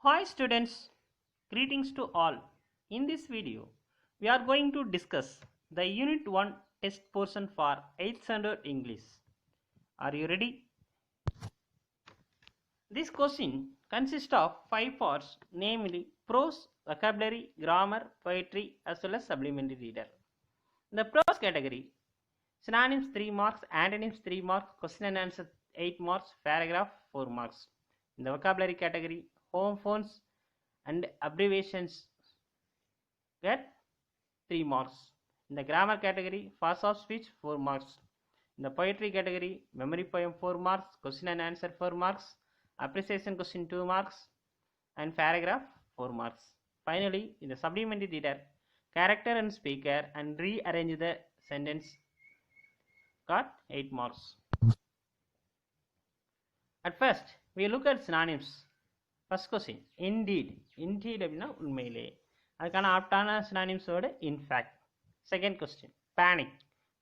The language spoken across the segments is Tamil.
Hi students, greetings to all. In this video, we are going to discuss the Unit 1 test portion for 8th standard English. Are you ready? This question consists of 5 parts, namely prose, vocabulary, grammar, poetry as well as supplementary reader. In the prose category, synonyms 3 marks, antonyms 3 marks, question and answer 8 marks, paragraph 4 marks. In the vocabulary category, homophones and abbreviations get 3 marks. In the grammar category, fast of speech 4 marks. In the poetry category, memory poem 4 marks, question and answer 4 marks, appreciation question 2 marks, and paragraph 4 marks. Finally, in the supplementary reader, character and speaker and rearrange the sentence got 8 marks. At first, we look at synonyms. First question, indeed. Indeed அப்படின்னா உண்மையிலே. அதுக்கான ஆப்டான synonyms word in fact. Second question, panic.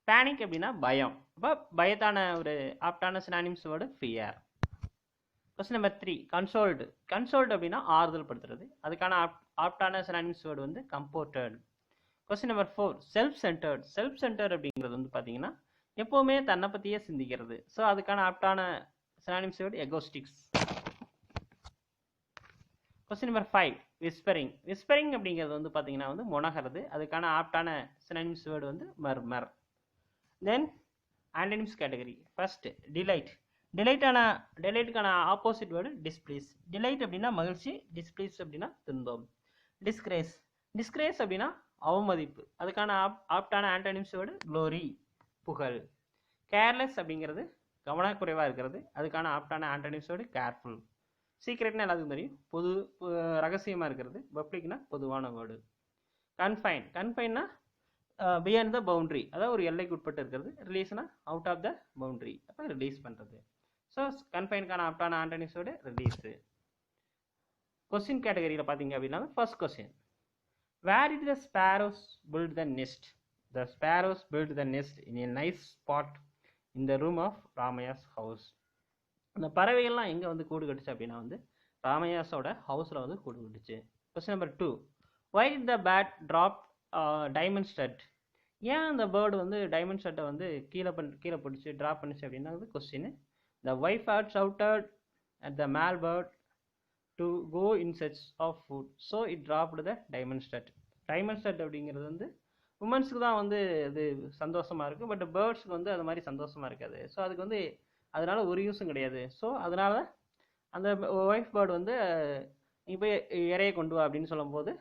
Panic அப்படின்னா பயம். அப்போ பயத்தான ஒரு ஆப்டான synonyms word fear. Question number 3, consoled. Consoled அப்படின்னா ஆறுதல் படுத்துறது. அதுக்கான ஆப்டான synonyms வேர்டு வந்து comforted. Question number 4, self centred. Self centred அப்படிங்கிறது வந்து பார்த்தீங்கன்னா எப்போவுமே தன்னை பற்றியே சிந்திக்கிறது. ஸோ அதுக்கான ஆப்டான synonyms word egoistics. Question number 5, whispering. Whispering அப்படிங்கிறது வந்து பார்த்தீங்கன்னா வந்து முனகிறது. அதுக்கான ஆப்டான synonyms வேர்டு வந்து murmur. Then antonyms category. First, delight. டிலைட்டுக்கான ஆப்போசிட் வேர்டு டிஸ்பிளீஸ். டிலைட் அப்படின்னா மகிழ்ச்சி, டிஸ்பிளீஸ் அப்படின்னா துன்பம். டிஸ்கிரேஸ். டிஸ்கிரேஸ் அப்படின்னா அவமதிப்பு. அதுக்கான ஆப்டான ஆண்டனிம்ஸ் வேர்டு க்ளோரி, புகழ். கேர்லெஸ் அப்படிங்கிறது கவனக்குறைவாக இருக்கிறது. அதுக்கான ஆப்டான ஆண்டனிம்ஸ் வேர்டு கேர்ஃபுல். சீக்ரெட்னா எல்லாத்துக்கும் தெரியும், பொது ரகசியமாக இருக்கிறது. பப்ளிக்னா பொதுவான வேர்டு. கன்ஃபைன். கன்ஃபைன்னா பியாண்ட் த பவுண்ட்ரி, அதாவது ஒரு எல்லைக்கு உட்பட்டு இருக்கிறது. ரிலீஸ்னா அவுட் ஆஃப் த பவுண்ட்ரி, அப்போ ரிலீஸ் பண்ணுறது. ஸோ கன்ஃபைனுக்கான ஆப்டான ஆண்டனிம்ஸ் வேர்டு ரிலீஸு. கொஸ்டின் கேட்டகரியில் பார்த்தீங்க அப்படின்னா first question, where it the sparrows build the nest. The sparrows build the nest in A nice spot in the room of Ramaiah's house. அந்த பறவைகள்லாம் எங்கே வந்து கூடு கட்டுச்சு அப்படின்னா வந்து ராமையாஸோட ஹவுஸில் வந்து கூடு கட்டுச்சு. Question number 2, why did the bird drop diamond stud. ஏன் அந்த பேர்டு வந்து டைமண்ட் ஸ்டட்டை வந்து கீழே பிடிச்சி ட்ராப் பண்ணிச்சு அப்படின்னா question. The wife had shouted at the male bird to go in search of food, so it dropped the diamond stud. Diamond stud அப்படிங்கிறது வந்து உமன்ஸுக்கு தான் வந்து இது சந்தோஷமாக இருக்குது, பட் பேர்ட்ஸுக்கு வந்து அது மாதிரி சந்தோஷமாக இருக்காது. ஸோ அதுக்கு வந்து அதனால ஒரு யூஸும் கிடையாது. ஸோ அதனால அந்த ஒய்ஃப் பேர்டு வந்து நீ போய் இறைய கொண்டு வா அப்படின்னு சொல்லும்போது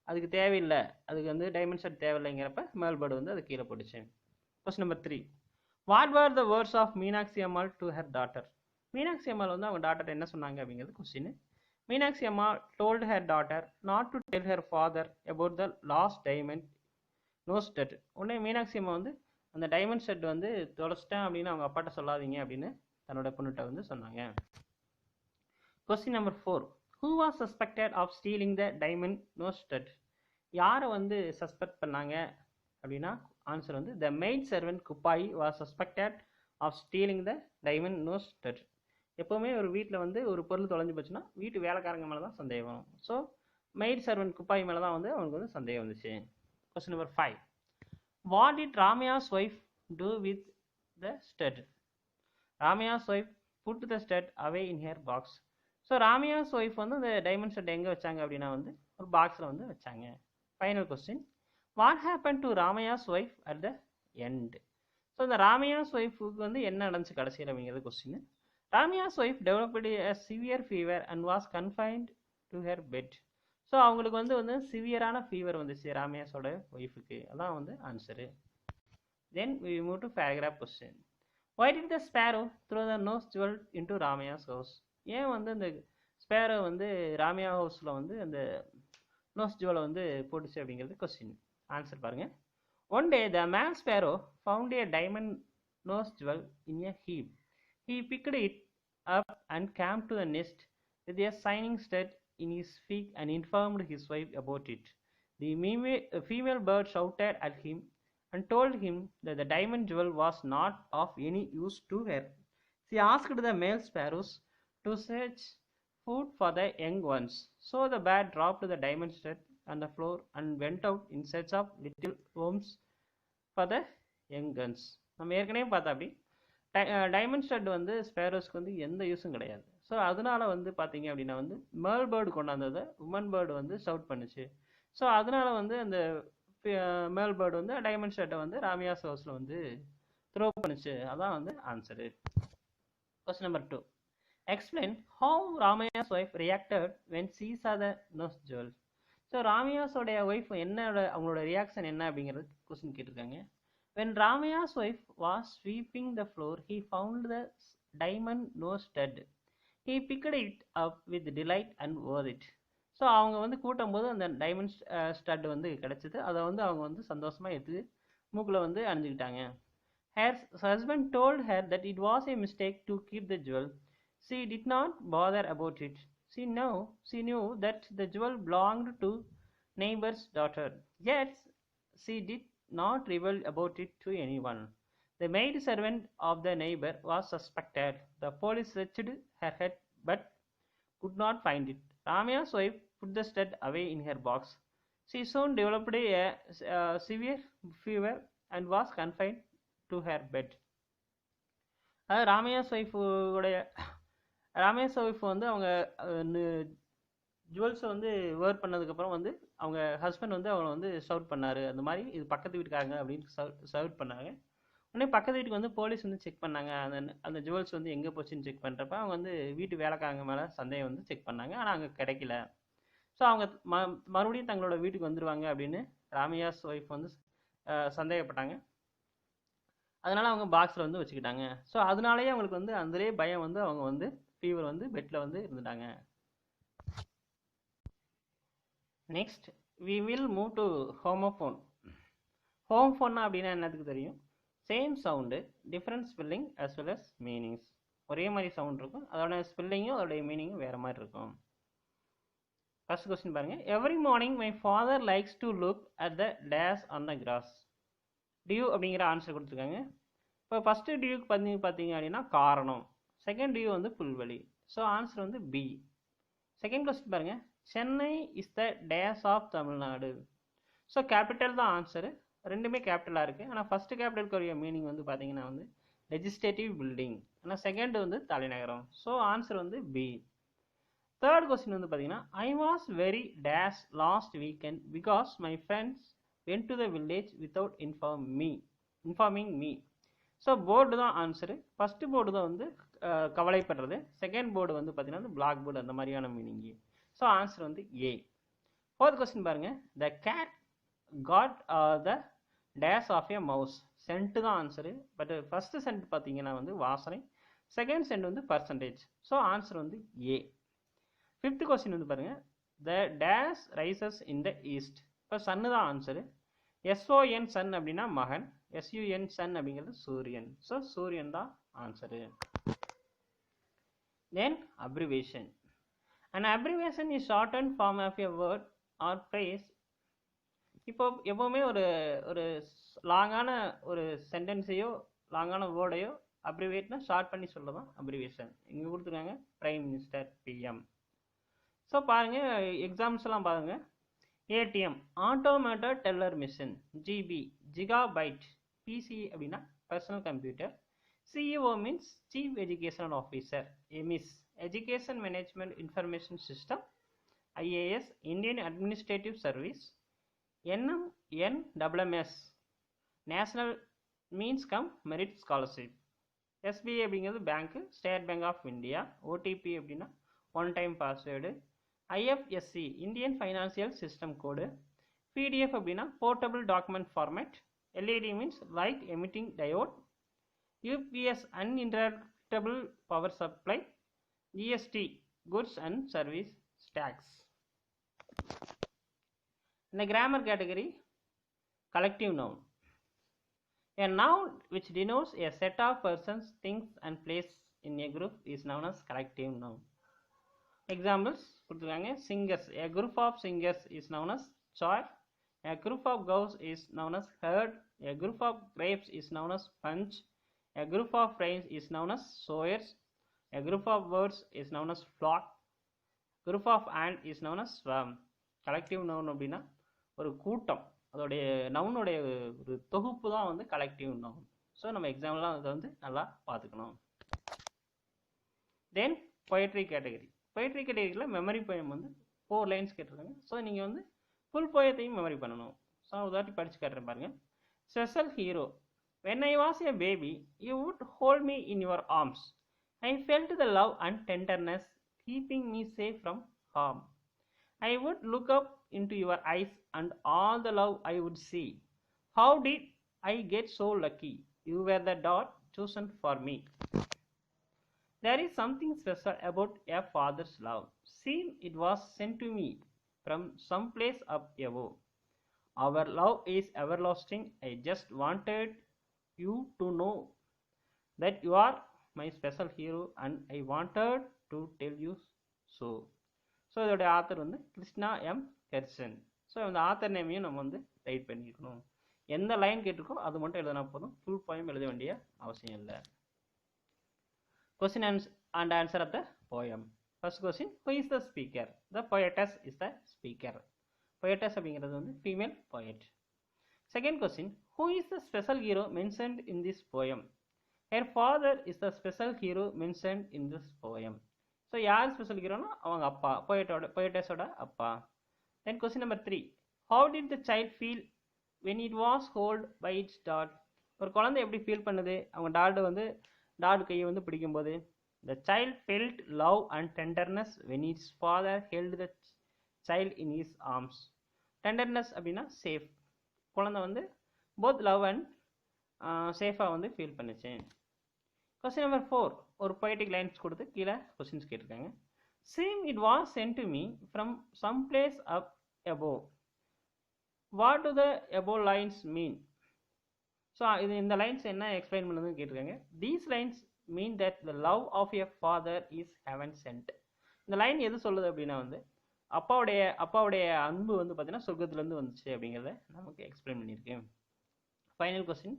அதுக்கு தேவையில்லை, அதுக்கு வந்து டைமண்ட் செட் தேவையில்லைங்கிறப்ப மேல் பேர்டு வந்து அது கீழே போட்டுச்சு. Question number 3, what were the words of Meenakshi Ammal to her daughter. Meenakshi Ammal வந்து அவங்க டாட்டர் என்ன சொன்னாங்க அப்படிங்கிறது question. Meenakshi Amma told her daughter not to tell her father about the lost diamond nose stud. உடனே மீனாட்சி அம்மா வந்து அந்த டைமண்ட் செட் வந்து தொலைச்சிட்டேன் அப்படின்னு அவங்க அப்பாட்ட சொல்லாதீங்க அப்படின்னு தன்னோட பொண்ணுகிட்ட வந்து சொன்னாங்க. Question number 4, who was suspected of stealing the diamond nose stud. யாரை வந்து சஸ்பெக்ட் பண்ணாங்க அப்படின்னா ஆன்சர் வந்து the maid servant Kuppayi was suspected of stealing the diamond nose stud. எப்போவுமே ஒரு வீட்டில் வந்து ஒரு பொருள் தொலைஞ்சு போச்சுன்னா வீட்டு வேலைக்காரங்க மேலே தான் சந்தேகம் வரும். ஸோ மெய்ட் சர்வெண்ட் குப்பாயி மேலே தான் வந்து அவனுக்கு வந்து சந்தேகம் வந்துச்சு. Question number 5, what did Ramaya's wife do with the stud. Ramaya's wife put the stud away in her box. So Ramaiah's wife வந்து இந்த டைமண்ட் ஸ்டட் எங்கே வச்சாங்க அப்படின்னா வந்து ஒரு பாக்ஸில் வந்து வச்சாங்க. Final question, what happen to Ramaiah's wife at the end. So இந்த ராமையாஸ் ஒய்ஃபுக்கு வந்து என்ன நடந்துச்சு கடைசியில் அப்படிங்கிறது question. Ramaiah's wife developed a severe fever and was confined to her bed. So அவங்களுக்கு வந்து சிவியரான ஃபீவர் வந்துச்சு ராமையாஸோட ஒய்ஃபுக்கு. அதான் வந்து answer. Then we move to paragraph question. Why did the sparrow throw the nose jewel into Ramaya's house. ஏன் வந்து அந்த ஸ்பேரோ வந்து ராமையா ஹவுஸில் வந்து அந்த நோஸ் ஜுவலை வந்து போட்டுச்சு அப்படிங்கிறது கொஸ்டின். ஆன்சர் பாருங்கள். One day the male sparrow found a diamond nose jewel in a heap. He picked it up and came to the nest with a shining stud in his beak and informed his wife about it. The female bird shouted at him and told him that the diamond jewel was not of any use to her. She asked the male sparrows to search food for the young ones. So the bear dropped the diamond stud on the floor and went out in search of little worms for the young guns. நம்ம ஏற்கனவே பார்த்தா அப்படி டைமண்ட் ஸ்டட் வந்து ஸ்பேரோஸ்க்கு வந்து எந்த யூஸும் கிடையாது. ஸோ அதனால வந்து பார்த்தீங்க அப்படின்னா வந்து மேல் பேர்டு கொண்டாந்ததை உமன் பேர்டு வந்து சவுட் பண்ணுச்சு. ஸோ அதனால வந்து அந்த மேல் பேர்டு வந்து டைமண்ட் ஸ்டட்டை வந்து ராமியாஸ் ஹவுஸில் வந்து த்ரோ பண்ணுச்சு. அதான் வந்து answer. Question number 2. Explain how Ramaya's wife reacted when she saw the nose jewel. So ராமியாஸோடைய ஒய்ஃப் என்னோட அவங்களோட ரியாக்ஷன் என்ன அப்படிங்கிறது கொஸ்டின் கேட்டிருக்காங்க. When Ramaya's wife was sweeping the floor, he found the diamond nose stud. He picked it up with delight and wore it. So அவங்க வந்து கூட்டும் போது அந்த டைமண்ட் ஸ்டட் வந்து கிடைச்சிது. அதை வந்து அவங்க வந்து சந்தோஷமாக எடுத்து மூக்கில் வந்து அணிஞ்சுக்கிட்டாங்க. Her husband told her that it was a mistake to keep the jewel. She did not bother about it. She knew that the jewel belonged to neighbor's daughter. Yet she did not reveal about it to anyone. The maid servant of the neighbor was suspected. The police searched her head but could not find it. Ramaya's wife put the stud away in her box. She soon developed a severe fever and was confined to her bed. அதாவது ராமையாஸ் ஒய்ஃப் வந்து அவங்க ஜுவல்ஸை வந்து வேர் பண்ணதுக்கப்புறம் வந்து அவங்க ஹஸ்பண்ட் வந்து அவங்கள வந்து சவுட் பண்ணார். அந்த மாதிரி இது பக்கத்து வீட்டுக்காரங்க அப்படின்னு சவுட் பண்ணாங்க. உடனே பக்கத்து வீட்டுக்கு வந்து போலீஸ் வந்து செக் பண்ணாங்க. அந்த ஜுவல்ஸ் வந்து எங்கே போச்சுன்னு செக் பண்ணுறப்ப அவங்க வந்து வீட்டு வேலைக்காரங்க மேலே சந்தேகம் வந்து செக் பண்ணாங்க. ஆனால் அங்கே கிடைக்கல. ஸோ அவங்க மறுபடியும் தங்களோட வீட்டுக்கு வந்துடுவாங்க அப்படின்னு ராமையாஸ் ஒய்ஃப் வந்து சந்தேகப்பட்டாங்க. அதனால் அவங்க பாக்ஸில் வந்து வச்சுக்கிட்டாங்க. ஸோ அதனாலேயே அவங்களுக்கு வந்து அதிலே பயம் வந்து அவங்க வந்து ஃபீவர் வந்து பெட்டில் வந்து இருந்துட்டாங்க. Next we will move to homophone. ஹோமோஃபோன்னா அப்படின்னா என்னத்துக்கு தெரியும்? Same sound different spelling as well as meanings. ஒரே மாதிரி சவுண்ட் இருக்கும், அதோட ஸ்பெல்லிங்கும் அதோடைய மீனிங்கும் வேறு மாதிரி இருக்கும். ஃபர்ஸ்ட் கொஸ்டின் பாருங்கள். Every morning my father likes to look at the dash on the grass. Dew அப்படிங்கிற ஆன்சர் கொடுத்துருக்காங்க. இப்போ ஃபஸ்ட்டு டியூக்கு பார்த்தீங்க அப்படின்னா காரணம், செகண்ட் டியூ வந்து புல்வெளி. ஸோ ஆன்சர் வந்து பி. செகண்ட் கொஸ்டின் பாருங்கள். Chennai is the dash of Tamil Nadu. So capital தான் ஆன்சரு, ரெண்டுமே கேபிட்டலாக இருக்குது. ஆனால் ஃபஸ்ட்டு கேபிட்டலுக்குரிய மீனிங் வந்து பார்த்தீங்கன்னா வந்து லெஜிஸ்லேட்டிவ் பில்டிங், ஆனால் செகண்ட் வந்து தலைநகரம். ஸோ ஆன்சர் வந்து பி. தேர்ட் கொஸ்டின் வந்து பார்த்தீங்கன்னா I was very dash last weekend because my friends went to the village without informing me. So board தான் ஆன்சரு. ஃபஸ்ட்டு போர்டு தான் வந்து கவலைப்படுறது, செகண்ட் போர்டு வந்து பார்த்தீங்கன்னா பிளாக் போர்டு அந்த மாதிரியான மீனிங்கு. ஸோ ஆன்சர் வந்து ஏ. ஃபோர்த் கொஸ்டின் பாருங்கள். The cat caught the dash of a mouse. Scent தான் ஆன்சரு. பட் ஃபஸ்ட்டு சென்ட் பார்த்தீங்கன்னா வந்து வாசனை, செகண்ட் சென்ட் வந்து பர்சன்டேஜ். ஸோ ஆன்சர் வந்து ஏ. ஃபிஃப்த் கொஸ்டின் வந்து பாருங்கள். The dash rises in the east. இப்போ சன்னு தான் ஆன்சரு. எஸ்ஓஎன் சன் அப்படின்னா மகன், எஸ்யூஎன் சன் அப்படிங்கிறது சூரியன். ஸோ சூரியன் தான் answer. Then abbreviation. And abbreviation is shorten form of a word or phrase. இப்போ எப்போவுமே ஒரு லாங்கான ஒரு சென்டென்ஸையோ லாங்கான வேர்டையோ அப்ரிவேட்னா ஷார்ட் பண்ணி சொல்லலாம் அப்ரிவேஷன். இங்கே கொடுத்துருக்காங்க பிரைம் மினிஸ்டர், பிஎம். ஸோ பாருங்கள் எக்ஸாம்ஸ்லாம் பாருங்கள். ATM automated teller machine, GB gigabyte, PC அப்படின்னா personal computer, CEO means chief educational officer, EMIS education management information system, IAS Indian administrative service, NMS national means cum merit scholarship, SBI அப்படிங்கிறது bank, state bank of India, OTP அப்படின்னா one time password, IFSC Indian financial system code, PDF அப்படின்னா portable document format, LED means light emitting diode, UPS uninterruptible power supply, GST goods and service tax. இந்த grammar category collective noun. A noun which denotes a set of persons, things and place in a group is known as collective noun. Examples கொடுத்துருக்காங்க. Singers, a group of singers is known as choir, a group of cows is known as herd, a group of grapes is known as punch, a group of rains is known as sowers, a group of birds is known as flock, group of ant is known as swarm. Collective noun அப்படின்னா ஒரு கூட்டம், அதோடைய நவுனுடைய ஒரு தொகுப்பு தான் வந்து கலெக்டிவ் நவுன். ஸோ நம்ம எக்ஸாம்பிளாக அதை வந்து நல்லா பார்த்துக்கணும். தென் பொயட்ரி கேட்டகரி. பொயட்ரி கேட்டகரியில் மெமரி போயம் வந்து 4 லைன்ஸ் கேட்டிருக்காங்க. ஸோ நீங்கள் வந்து ஃபுல் போயத்தையும் மெமரி பண்ணணும். ஸோ உதாட்டி படித்து காட்டுறேன் பாருங்க. Special hero. When I was a baby, you would hold me in your arms. I felt the love and tenderness, keeping me safe from harm. I would look up into your eyes and all the love I would see. How did I get so lucky? You were the dot chosen for me. There is something special about a father's love. See, it was sent to me from some place up above. Our love is everlasting. I just wanted you to know that you are my special hero and I wanted to tell you so. So இதோடைய ஆத்தர் வந்து கிருஷ்ணா எம் கெர்சன். ஸோ இந்த ஆத்தர் நேமையும் நம்ம வந்து ரைட் பண்ணிக்கணும். எந்த லைன் கேட்டிருக்கோ அது மட்டும் எழுதினா போதும், ஃபுல் போயம் எழுத வேண்டிய அவசியம் இல்லை. Question and answer of the poem. First question, who is the speaker? The poetess is the speaker. Poetess அப்படிங்கிறது வந்து female poet. Second question, who is the special hero mentioned in this poem? Her father is the special hero mentioned in this poem. So யார் ஸ்பெஷல் ஹீரோனா அவங்க அப்பா, பொயட்டஸோட அப்பா. Then question number 3, how did the child feel when it was held by its dad? ஒரு குழந்தை எப்படி ஃபீல் பண்ணுது அவங்க டாட் கையை வந்து பிடிக்கும்போது? The child felt love and tenderness when its father held the child in his arms. Tenderness அப்படின்னா சேஃப். குழந்தை வந்து போத் லவ் அண்ட் சேஃபாக வந்து ஃபீல் பண்ணுச்சு. கொஸ்டின் நம்பர் 4, ஒரு பொயட்டிக் லைன்ஸ் கொடுத்து கீழே கொஸ்டின்ஸ் கேட்டிருக்காங்க. Seem it was sent to me from some place up above. What do the above lines mean? So இந்த லைன்ஸ் என்ன எக்ஸ்பிளைன் பண்ணுதுன்னு கேட்டிருக்காங்க. These lines mean that the love of a father is heaven sent. இந்த லைன் எது சொல்லுது அப்படின்னா வந்து அப்பாவுடைய அன்பு வந்து பார்த்தீங்கன்னா சொர்க்கத்துலேருந்து வந்துச்சு அப்படிங்கிறத நமக்கு எக்ஸ்பிளைன் பண்ணியிருக்கேன். Final question,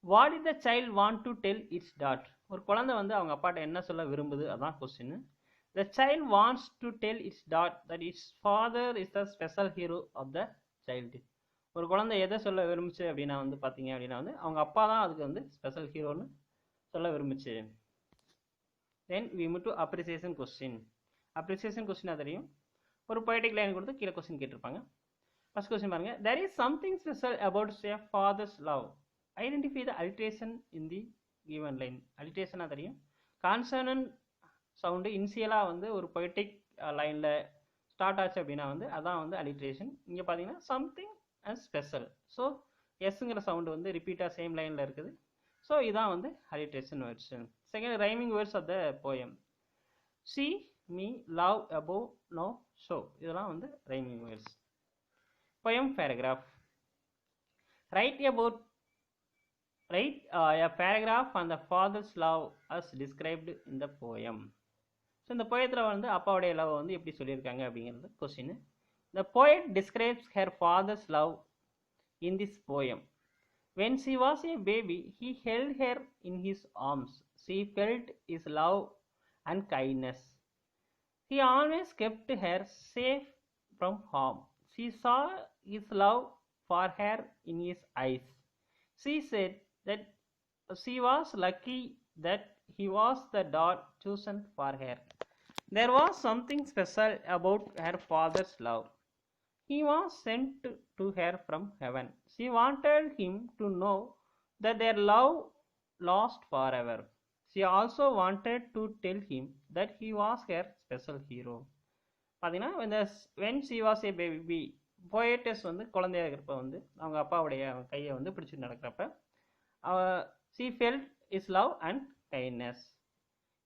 what is the child want to tell its dad? ஒரு குழந்தை வந்து அவங்க அப்பாட்ட என்ன சொல்ல விரும்புது, அதான் question. The child wants to tell its dad that its father is the special hero of the child. ஒரு குழந்தை எதை சொல்ல விரும்புச்சு அப்படின்னா வந்து பார்த்தீங்க அப்படின்னா வந்து அவங்க அப்பா தான் அதுக்கு வந்து ஸ்பெஷல் ஹீரோன்னு சொல்ல விரும்புச்சு. Then we move to appreciation question. Appreciation கொஸ்டினாக தெரியும், ஒரு பொயட்டிக் லைன் கொடுத்து கீழே கொஸ்டின் கேட்டிருப்பாங்க. ஃபர்ஸ்ட் கொஸ்டின் பாருங்க. There is something special about a father's love. Identify the alliteration in the given line. alliteration தெரியும், கான்சனன்ட் சவுண்டு இனிஷியலாக வந்து ஒரு பொயட்டிக் லைனில் ஸ்டார்ட் ஆச்சு அப்படின்னா வந்து அதான் வந்து alliteration. இங்கே பார்த்தீங்கன்னா சம்திங் அண்ட் ஸ்பெஷல். ஸோ எஸ்ங்கிற சவுண்டு வந்து ரிப்பீட்டாக சேம் லைனில் இருக்குது. ஸோ இதான் வந்து alliteration words. Second, rhyming words of the poem. See, me, love, above, no, so. இதெல்லாம் வந்து rhyming words. poem paragraph. Write a paragraph on the father's love as described in the poem. So இந்த போயத்தில் வந்து அப்பாவுடைய லவ் வந்து எப்படி சொல்லியிருக்காங்க அப்படிங்கிறது question. The poet describes her father's love in this poem. When she was a baby, he held her in his arms. She felt his love and kindness. He always kept her safe from harm. She saw his love for her in his eyes. She said that she was lucky that he was the dot chosen for her. There was something special about her father's love. He was sent to her from heaven. She wanted him to know that their love last forever. She also wanted to tell him that he was her special hero. பார்த்தீங்கன்னா when she was a baby, poetess வந்து குழந்தையாக இருக்கிறப்ப வந்து அவங்க அப்பாவுடைய கையை வந்து பிடிச்சிட்டு நடக்கிறப்ப she felt his love and kindness.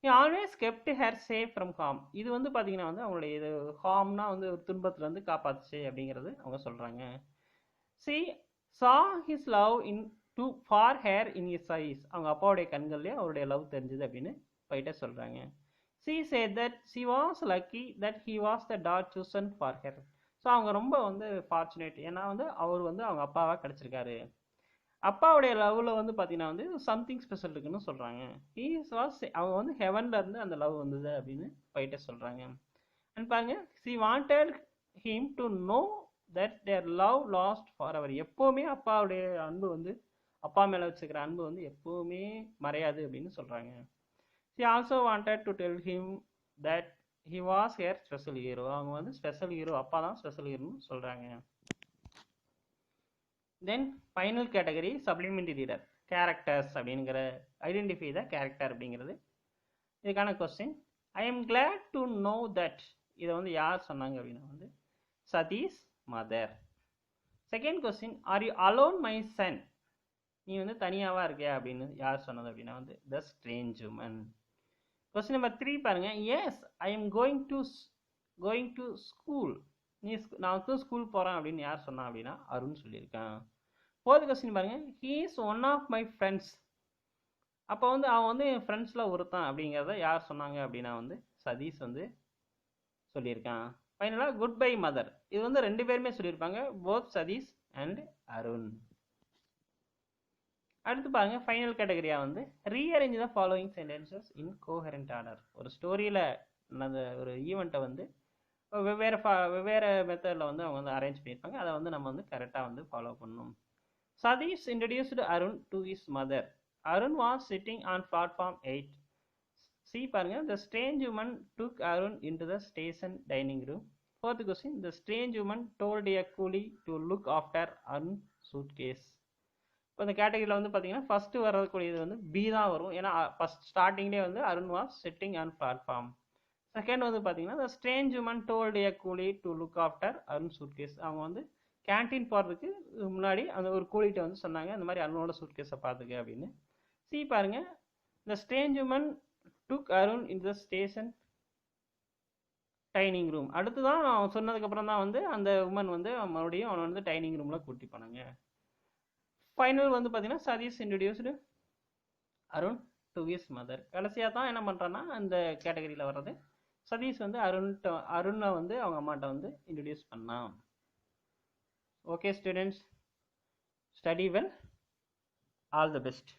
He always kept her safe from harm. இது வந்து பார்த்தீங்கன்னா வந்து அவங்களுடைய இது ஹார்ம்னா வந்து ஒரு துன்பத்துலேருந்து காப்பாத்துச்சு அப்படிங்கிறது அவங்க சொல்கிறாங்க. She saw his love for her in his eyes. அவங்க அப்பாவுடைய கண்கள்லேயே அவருடைய லவ் தெரிஞ்சுது அப்படின்னு போயிட்டே சொல்கிறாங்க. She said that she was lucky that he was the dot chosen for her. So அவங்க ரொம்ப வந்து ஃபார்ச்சுனேட், ஏன்னா வந்து அவர் வந்து அவங்க அப்பாவாக கிடச்சிருக்காரு. அப்பாவுடைய லவ்வில் வந்து பார்த்தீங்கன்னா வந்து சம்திங் ஸ்பெஷல் இருக்குன்னு சொல்கிறாங்க. அவங்க வந்து ஹெவனில் இருந்து அந்த லவ் வந்தது அப்படின்னு போயிட்டே சொல்கிறாங்க. அண்ட் பாருங்க she wanted him to know that their love lost forever. எப்பவுமே அப்பாவுடைய அன்பு வந்து அப்பா மேல வச்சுக்கிற அன்பு வந்து எப்பவுமே மறையாது அப்படின்னு சொல்றாங்க. she also wanted to tell him that he was her special hero. அவங்க வந்து ஸ்பெஷல் ஹீரோ, அப்பா தான் ஸ்பெஷல் ஹீரோன்னு சொல்றாங்க. Then final category supplementary reader characters அப்படிங்கிற ஐடென்டிஃபை த கேரக்டர் அப்படிங்கிறது இதுக்கான question. I am glad to know that இதை வந்து யார் சொன்னாங்க அப்படின்னா வந்து Satish mother. Second question are you alone my son, நீ வந்து தனியாவா இருக்கியா அப்படின்னு யார் சொன்னது அப்படின்னா வந்து the strange woman. Question number 3 பாருங்க, yes I am going to school, நான் வந்து ஸ்கூல் போகிறேன் அப்படின்னு யார் சொன்னா அப்படின்னா அருண் சொல்லியிருக்கான். ஃபோர்த் கொஸ்டின் பாருங்க, he is one of my friends, அப்போ வந்து அவன் வந்து என் ஃப்ரெண்ட்ஸில் ஒருத்தான் அப்படிங்கிறத யார் சொன்னாங்க அப்படின்னா வந்து சதீஷ் வந்து சொல்லியிருக்கான். ஃபைனலாக குட் பை மதர், இது வந்து 2 பேருமே சொல்லியிருப்பாங்க, போத் சதீஷ் அண்ட் அருண். அடுத்து பாருங்க ஃபைனல் கேட்டகரியா வந்து rearrange the following sentences in coherent order. ஒரு ஸ்டோரியில் அந்த ஒரு ஈவெண்ட்டை வந்து வெவ்வேறு மெத்தடில் வந்து அவங்க வந்து அரேஞ்ச் பண்ணியிருப்பாங்க, அதை வந்து நம்ம வந்து கரெக்டாக வந்து ஃபாலோ பண்ணணும். Satish introduced Arun to his mother. Arun was sitting on platform 8. C பாருங்க, the strange woman took Arun into the station dining room. Fourth question, the strange woman told a coolie to look after Arun's suitcase. இப்போ இந்த கேட்டகரியில் வந்து பார்த்தீங்கன்னா ஃபர்ஸ்ட் வரக்கூடியது வந்து பி தான் வரும், ஏன்னா ஃபர்ஸ்ட் ஸ்டார்டிங்லேயே வந்து Arun was sitting on platform. Second வந்து பார்த்தீங்கன்னா the strange woman told a coolie to look after Arun's suitcase. அவங்க வந்து கேன்டீன் போகிறதுக்கு முன்னாடி அந்த ஒரு கூலிகிட்ட வந்து சொன்னாங்க இந்த மாதிரி அருணோட சூட்கேஸை பார்த்துக்க அப்படின்னு. சி பாருங்க, the strange woman took Arun in the station dining room. அடுத்து தான் அவன் சொன்னதுக்கப்புறம் தான் வந்து அந்த உமன் வந்து மறுபடியும் அவனை வந்து டைனிங் ரூமில் கூட்டி போனாங்க. ஃபைனல் வந்து பார்த்தீங்கன்னா Satish introduced Arun to his mother. கடைசியாக தான் என்ன பண்ணுறான்னா அந்த கேட்டகரியில் வர்றது சதீஷ் வந்து அருணை வந்து அவங்க அம்மாட்ட வந்து இன்ட்ரடியூஸ் பண்ணான். Okay students, study well, all the best.